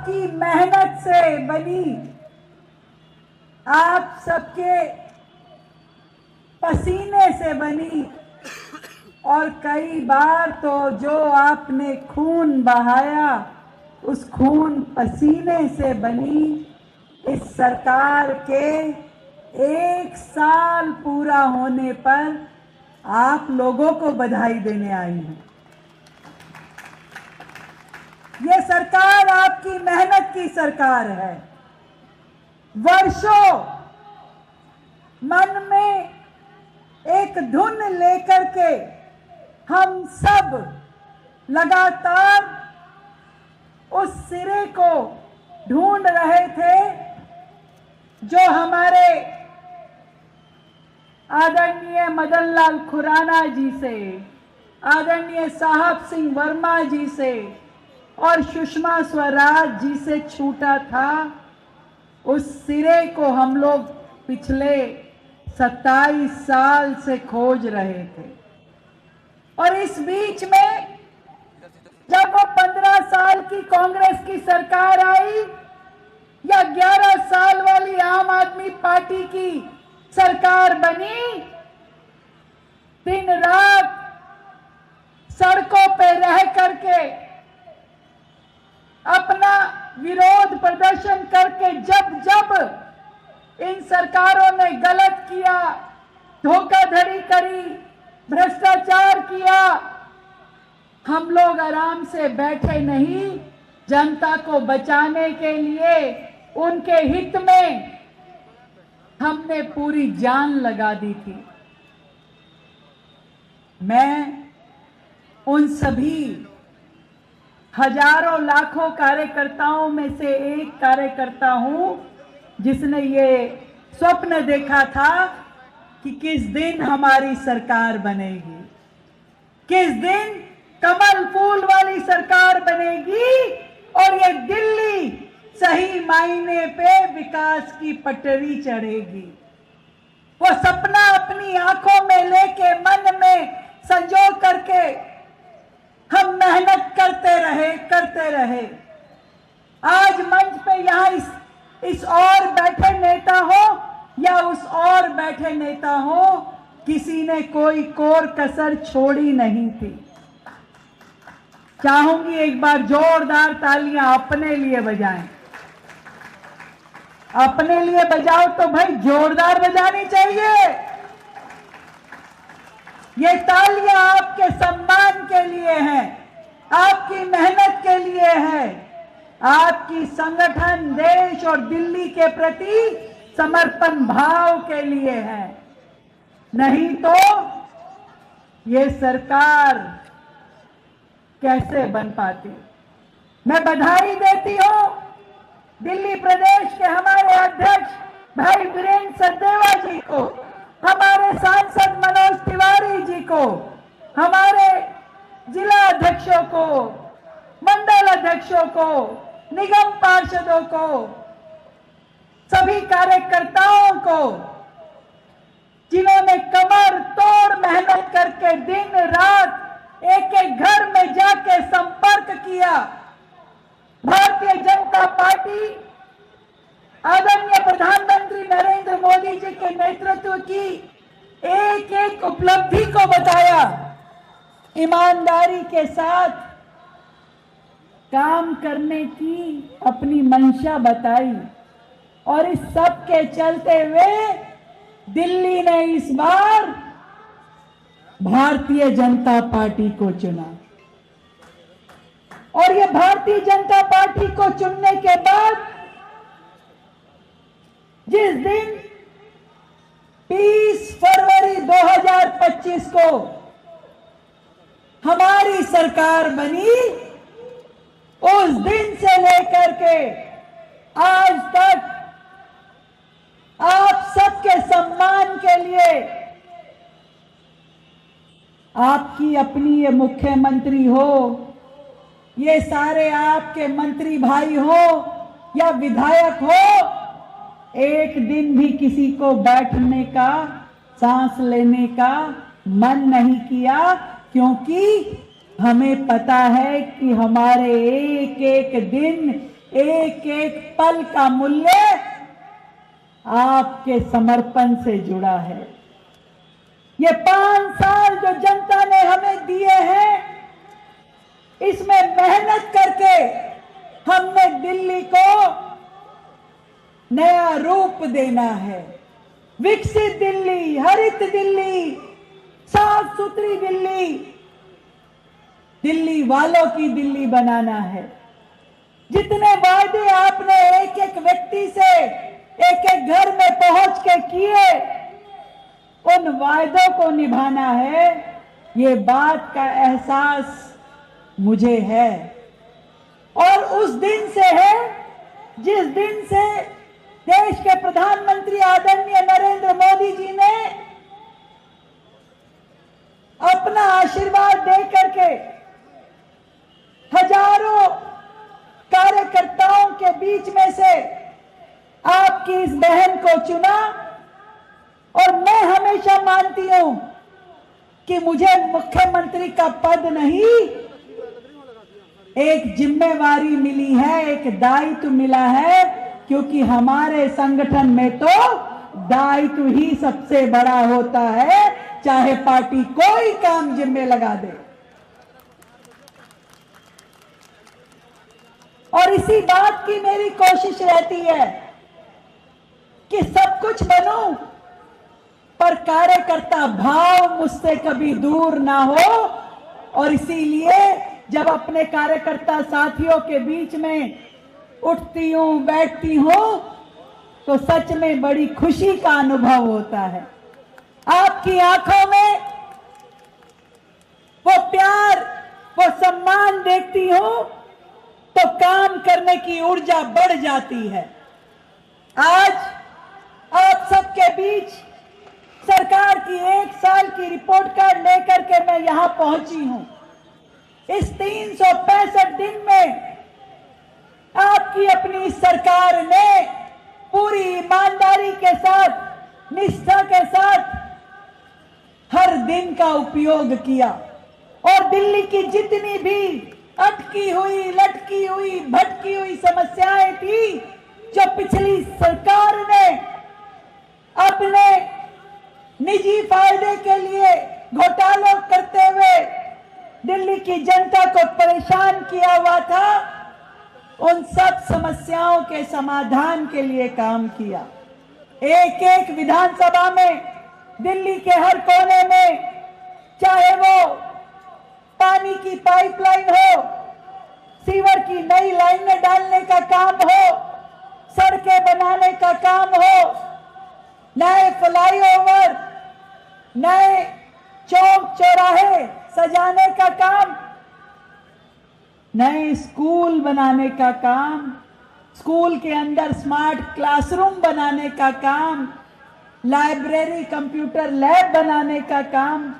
आपकी मेहनत से बनी, आप सबके पसीने से बनी, और कई बार तो जो आपने खून बहाया उस खून पसीने से बनी इस सरकार के 1 साल पूरा होने पर आप लोगों को बधाई देने आई हूं। ये सरकार आपकी मेहनत की सरकार है। वर्षों मन में एक धुन लेकर के हम सब लगातार उस सिरे को ढूंढ रहे थे जो हमारे आदरणीय मदन लाल खुराना जी से, आदरणीय साहब सिंह वर्मा जी से और सुषमा स्वराज जी से छूटा था। उस सिरे को हम लोग पिछले 27 साल से खोज रहे थे, और इस बीच में जब वो 15 साल की कांग्रेस की सरकार आई या 11 साल वाली आम आदमी पार्टी की सरकार बनी, दिन रात सड़कों पे रह करके अपना विरोध प्रदर्शन करके जब जब इन सरकारों ने गलत किया, धोखाधड़ी करी, भ्रष्टाचार किया, हम लोग आराम से बैठे नहीं, जनता को बचाने के लिए उनके हित में हमने पूरी जान लगा दी थी। मैं उन सभी हजारों लाखों कार्यकर्ताओं में से एक कार्यकर्ता हूं जिसने ये स्वप्न देखा था कि किस दिन हमारी सरकार बनेगी, किस दिन कमल फूल वाली सरकार बनेगी और ये दिल्ली सही मायने पे विकास की पटरी चढ़ेगी। वो सपना अपनी आंखों में लेके मन में संजो करके हम मेहनत करते रहे। आज मंच पे यहाँ इस और बैठे नेता हो या उस और बैठे नेता हो, किसी ने कोई कोर कसर छोड़ी नहीं थी। चाहूंगी एक बार जोरदार तालियां अपने लिए बजाएं। अपने लिए बजाओ तो भाई जोरदार बजानी चाहिए। ये तालियां आपके सम्मान के लिए हैं, आपकी मेहनत के लिए है, आपकी संगठन, देश और दिल्ली के प्रति समर्पण भाव के लिए है। नहीं तो ये सरकार कैसे बन पाती। मैं बधाई देती हूं दिल्ली प्रदेश के हमारे अध्यक्ष भाई वीरेंद्र सचदेवा जी को, हमारे सांसद मनोज तिवारी जी को, हमारे जिला अध्यक्षों को, मंडल अध्यक्षों को, निगम पार्षदों को, सभी कार्यकर्ताओं को जिन्होंने कमर तोड़ मेहनत करके दिन रात एक एक घर में जाके संपर्क किया। भारतीय जनता पार्टी आदरणीय प्रधानमंत्री नरेंद्र मोदी जी के नेतृत्व की एक एक उपलब्धि को बताया, ईमानदारी के साथ काम करने की अपनी मंशा बताई, और इस सब के चलते हुए दिल्ली ने इस बार भारतीय जनता पार्टी को चुना। और ये भारतीय जनता पार्टी को चुनने के बाद जिस दिन 30 फरवरी 2025 को हमारी सरकार बनी, उस दिन से लेकर के आज तक आप सबके सम्मान के लिए आपकी अपनी ये मुख्यमंत्री हो, ये सारे आपके मंत्री भाई हो या विधायक हो, एक दिन भी किसी को बैठने का, सांस लेने का मन नहीं किया, क्योंकि हमें पता है कि हमारे एक एक दिन एक एक पल का मूल्य आपके समर्पण से जुड़ा है। ये 5 साल जो जनता ने हमें दिए हैं, इसमें मेहनत करके हमने दिल्ली को नया रूप देना है। विकसित दिल्ली, हरित दिल्ली, साफ सुथरी दिल्ली, दिल्ली वालों की दिल्ली बनाना है। जितने वादे आपने एक एक व्यक्ति से एक एक घर में पहुंच के किए, उन वायदों को निभाना है। ये बात का एहसास मुझे है, और उस दिन से है जिस दिन से देश के प्रधानमंत्री आदरणीय नरेंद्र मोदी जी ने अपना आशीर्वाद दे करके हजारों कार्यकर्ताओं के बीच में से आपकी इस बहन को चुना। और मैं हमेशा मानती हूं कि मुझे मुख्यमंत्री का पद नहीं, एक जिम्मेवारी मिली है, एक दायित्व मिला है, क्योंकि हमारे संगठन में तो दायित्व ही सबसे बड़ा होता है, चाहे पार्टी कोई काम जिम्मे लगा दे। और इसी बात की मेरी कोशिश रहती है कि सब कुछ बनूं, पर कार्यकर्ता भाव मुझसे कभी दूर ना हो। और इसीलिए जब अपने कार्यकर्ता साथियों के बीच में उठती हूं, बैठती हूं, तो सच में बड़ी खुशी का अनुभव होता है। आपकी आंखों में वो प्यार, वो सम्मान देखती हूं तो काम करने की ऊर्जा बढ़ जाती है। आज आप सबके बीच सरकार की 1 साल की रिपोर्ट कार्ड लेकर के मैं यहां पहुंची हूं। इस 365 दिन में आपकी अपनी सरकार ने पूरी ईमानदारी के साथ, निष्ठा के साथ हर दिन का उपयोग किया, और दिल्ली की जितनी भी अटकी हुई, लटकी हुई, भटकी हुई समस्याएं थी, जो पिछली सरकार ने अपने निजी फायदे के लिए घोटालों करते हुए दिल्ली की जनता को परेशान किया हुआ था, उन सब समस्याओं के समाधान के लिए काम किया। एक एक विधानसभा में, दिल्ली के हर कोने में, चाहे वो पानी की पाइपलाइन हो, सीवर की नई लाइनें डालने का काम हो, सड़कें बनाने का काम हो, नए फ्लाईओवर, नए चौक चौराहे सजाने का काम, नए स्कूल बनाने का काम, स्कूल के अंदर स्मार्ट क्लासरूम बनाने का काम, लाइब्रेरी, कंप्यूटर लैब बनाने का काम,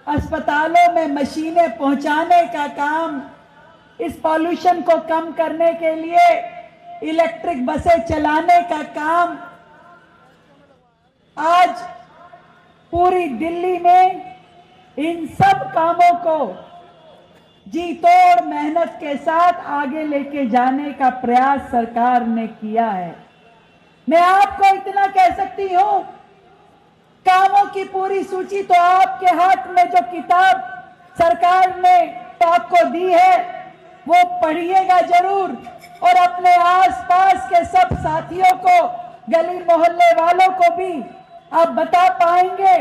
अस्पतालों में मशीनें पहुंचाने का काम, इस पॉल्यूशन को कम करने के लिए इलेक्ट्रिक बसें चलाने का काम। आज पूरी दिल्ली में इन सब कामों को जी तोड़ मेहनत के साथ आगे लेके जाने का प्रयास सरकार ने किया है। मैं आपको इतना कह सकती हूं, कामों की पूरी सूची तो आपके हाथ में जो किताब सरकार ने तो आपको दी है, वो पढ़िएगा जरूर, और अपने आसपास के सब साथियों को, गली मोहल्ले वालों को भी आप बता पाएंगे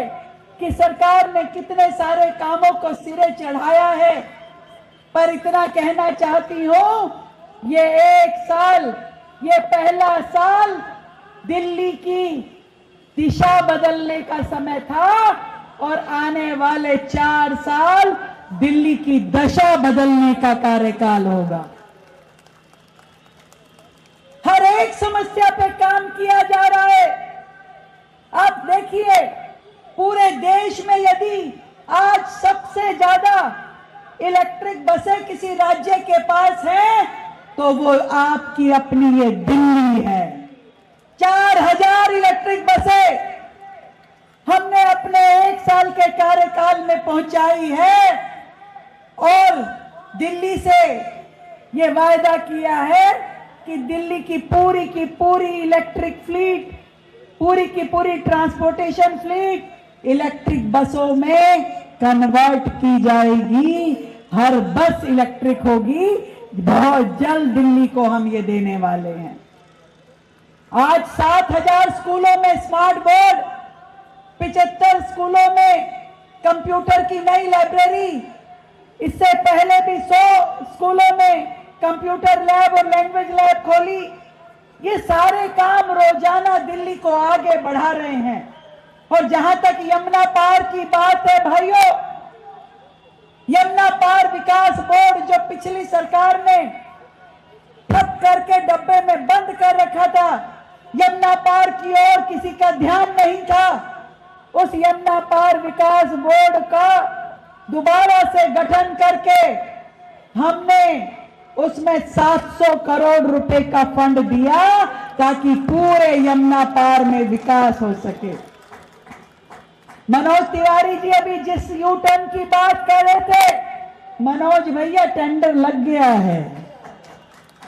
कि सरकार ने कितने सारे कामों को सिरे चढ़ाया है। पर इतना कहना चाहती हूं, ये 1 साल, ये पहला साल दिल्ली की दिशा बदलने का समय था, और आने वाले 4 साल दिल्ली की दशा बदलने का कार्यकाल होगा। हर एक समस्या पे काम किया जा रहा है। आप देखिए, पूरे देश में यदि आज सबसे ज्यादा इलेक्ट्रिक बसें किसी राज्य के पास है, तो वो आपकी अपनी ये दिल्ली है। 4000 इलेक्ट्रिक बसें हमने अपने 1 साल के कार्यकाल में पहुंचाई है, और दिल्ली से ये वायदा किया है कि दिल्ली की पूरी इलेक्ट्रिक फ्लीट, पूरी की पूरी ट्रांसपोर्टेशन फ्लीट इलेक्ट्रिक बसों में कन्वर्ट की जाएगी। हर बस इलेक्ट्रिक होगी। बहुत जल्द दिल्ली को हम ये देने वाले हैं। आज 7,000 स्कूलों में स्मार्ट बोर्ड, 75 स्कूलों में कंप्यूटर की नई लाइब्रेरी, इससे पहले भी 100 स्कूलों में कंप्यूटर लैब और लैंग्वेज लैब खोली। ये सारे काम रोजाना दिल्ली को आगे बढ़ा रहे हैं। और जहां तक यमुना पार की बात है भाइयों, यमुना पार विकास बोर्ड जो पिछली सरकार ने ठप करके डब्बे में बंद कर रखा था, यमुना पार की ओर किसी का ध्यान नहीं था। उस यमुना पार विकास बोर्ड का दोबारा से गठन करके हमने उसमें 700 करोड़ रुपए का फंड दिया ताकि पूरे यमुना पार में विकास हो सके। मनोज तिवारी जी अभी जिस यू टर्न की बात कर रहे थे, मनोज भैया टेंडर लग गया है,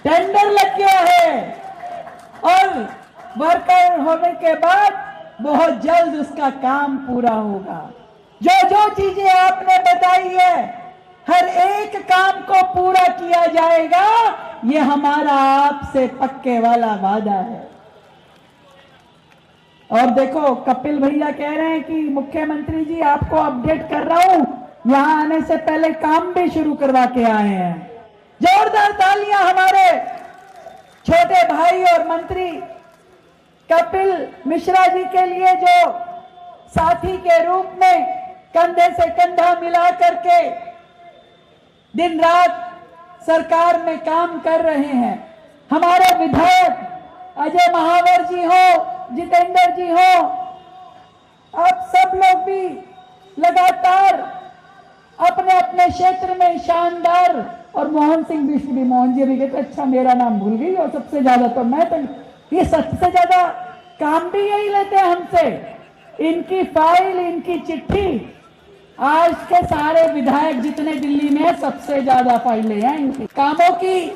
टेंडर लग गया है और वर्कर होने के बाद बहुत जल्द उसका काम पूरा होगा। जो जो चीजें आपने बताई है, हर एक काम को पूरा किया जाएगा। ये हमारा आपसे पक्के वाला वादा है। और देखो, कपिल भैया कह रहे हैं कि मुख्यमंत्री जी आपको अपडेट कर रहा हूं, यहां आने से पहले काम भी शुरू करवा के आए हैं। जोरदार तालियां हमारे छोटे भाई और मंत्री कपिल मिश्रा जी के लिए, जो साथी के रूप में कंधे से कंधा मिला करके दिन रात सरकार में काम कर रहे हैं। हमारे विधायक अजय महावर जी हो, जितेंद्र जी हो, आप सब लोग भी लगातार अपने अपने क्षेत्र में शानदार, और मोहन सिंह भी, मोहन जी भी कहते अच्छा मेरा नाम भूल गई, और सबसे ज्यादा तो मैं, तो ये सबसे ज्यादा काम भी यही लेते हैं हमसे। इनकी फाइल, इनकी चिट्ठी, आज के सारे विधायक जितने दिल्ली में है सबसे ज्यादा फाइलें हैं इनकी। कामों की,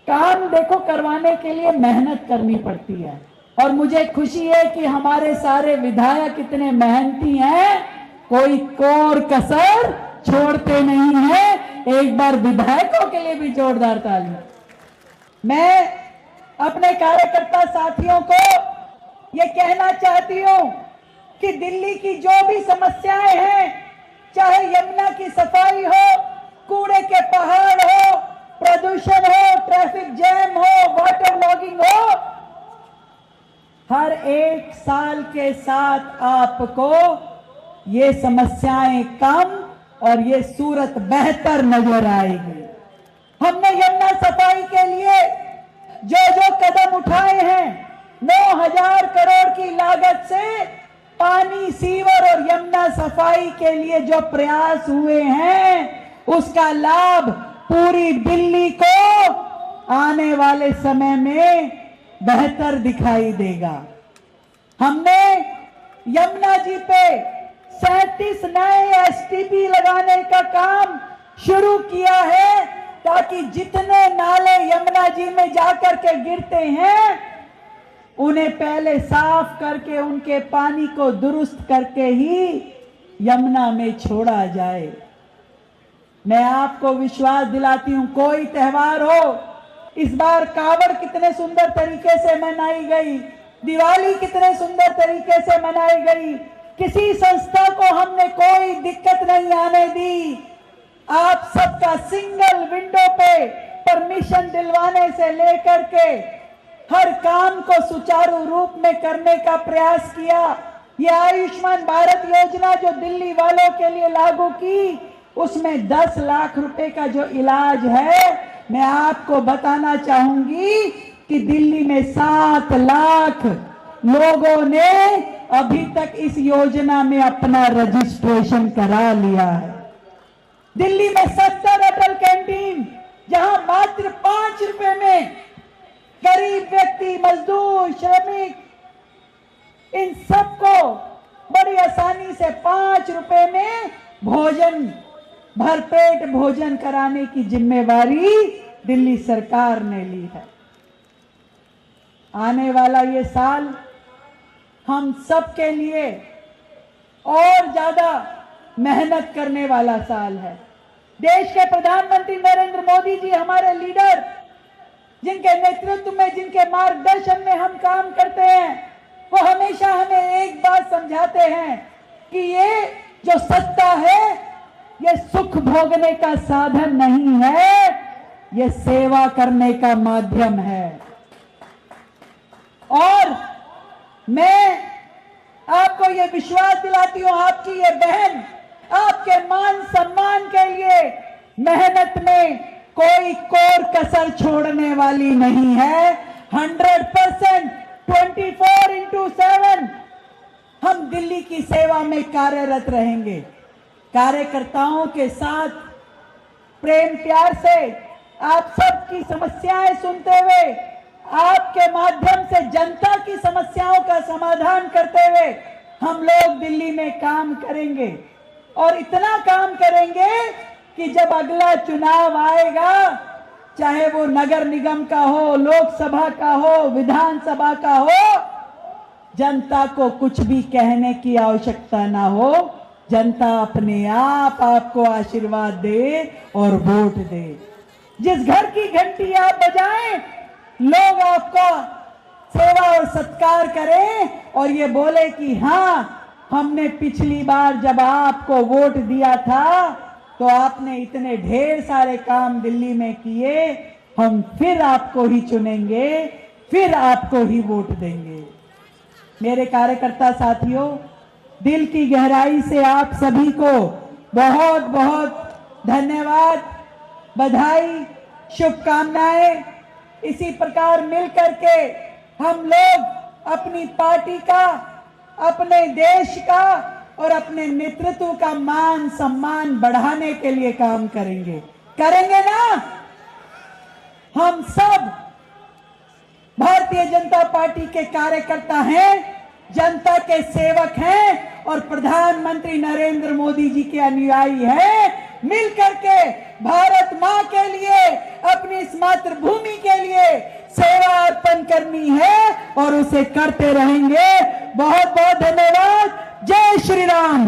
काम देखो करवाने के लिए मेहनत करनी पड़ती है, और मुझे खुशी है कि हमारे सारे विधायक इतने मेहनती हैं, कोई कोर कसर छोड़ते नहीं है। एक बार विधायकों के लिए भी जोरदार ताली। मैं अपने कार्यकर्ता साथियों को ये कहना चाहती हूं कि दिल्ली की जो भी समस्याएं हैं, चाहे यमुना की सफाई हो, कूड़े के पहाड़ हो, प्रदूषण हो, ट्रैफिक जैम हो, वाटर लॉगिंग हो, हर एक साल के साथ आपको ये समस्याएं कम और ये सूरत बेहतर नजर आएगी। हमने यमुना सफाई के लिए जो जो कदम उठाए हैं, 9,000 करोड़ की लागत से पानी, सीवर और यमुना सफाई के लिए जो प्रयास हुए हैं, उसका लाभ पूरी दिल्ली को आने वाले समय में बेहतर दिखाई देगा। हमने यमुना जी पे 37 नए एसटीपी लगाने का काम शुरू किया है, ताकि जितने नाले यमुना जी में जाकर के गिरते हैं, उन्हें पहले साफ करके उनके पानी को दुरुस्त करके ही यमुना में छोड़ा जाए। मैं आपको विश्वास दिलाती हूं, कोई त्योहार हो, इस बार कावड़ कितने सुंदर तरीके से मनाई गई, दिवाली कितने सुंदर तरीके से मनाई गई, किसी संस्था को हमने कोई दिक्कत नहीं आने दी। आप सबका सिंगल विंडो पे परमिशन दिलवाने से लेकर के हर काम को सुचारू रूप में करने का प्रयास किया। ये आयुष्मान भारत योजना जो दिल्ली वालों के लिए लागू की, उसमें 10 लाख रुपए का जो इलाज है, मैं आपको बताना चाहूंगी कि दिल्ली में 7 लाख लोगों ने अभी तक इस योजना में अपना रजिस्ट्रेशन करा लिया है। दिल्ली में 70 अटल कैंटीन, जहां मात्र 5 रुपए में गरीब व्यक्ति, मजदूर, श्रमिक, इन सबको बड़ी आसानी से 5 रुपए में भोजन, भरपेट भोजन कराने की जिम्मेवारी दिल्ली सरकार ने ली है। आने वाला ये साल हम सब के लिए और ज्यादा मेहनत करने वाला साल है। देश के प्रधानमंत्री नरेंद्र मोदी जी हमारे लीडर, जिनके नेतृत्व में, जिनके मार्गदर्शन में हम काम करते हैं, वो हमेशा हमें एक बात समझाते हैं कि ये जो सत्ता है ये सुख भोगने का साधन नहीं है, ये सेवा करने का माध्यम है। और मैं आपको ये विश्वास दिलाती हूं, आपकी ये बहन आपके मान सम्मान के लिए मेहनत में कोई कोर कसर छोड़ने वाली नहीं है। 100% 24/7 हम दिल्ली की सेवा में कार्यरत रहेंगे। कार्यकर्ताओं के साथ प्रेम प्यार से आप सबकी समस्याएं सुनते हुए, आपके माध्यम से जनता की समस्याओं का समाधान करते हुए हम लोग दिल्ली में काम करेंगे। और इतना काम करेंगे कि जब अगला चुनाव आएगा, चाहे वो नगर निगम का हो, लोकसभा का हो, विधानसभा का हो, जनता को कुछ भी कहने की आवश्यकता ना हो। जनता अपने आप आपको आशीर्वाद दे और वोट दे। जिस घर की घंटी आप बजाएं, लोग आपका सेवा और सत्कार करें और ये बोले कि हाँ, हमने पिछली बार जब आपको वोट दिया था तो आपने इतने ढेर सारे काम दिल्ली में किए, हम फिर आपको ही चुनेंगे, फिर आपको ही वोट देंगे। मेरे कार्यकर्ता साथियों, दिल की गहराई से आप सभी को बहुत बहुत धन्यवाद, बधाई, शुभकामनाएं। इसी प्रकार मिलकर के हम लोग अपनी पार्टी का, अपने देश का और अपने नेतृत्व का मान सम्मान बढ़ाने के लिए काम करेंगे ना। हम सब भारतीय जनता पार्टी के कार्यकर्ता हैं, जनता के सेवक हैं और प्रधानमंत्री नरेंद्र मोदी जी के अनुयायी हैं। मिलकर के भारत मां के लिए, अपनी इस मातृभूमि के लिए सेवा अर्पण करनी है और उसे करते रहेंगे। बहुत बहुत धन्यवाद। जय श्री राम।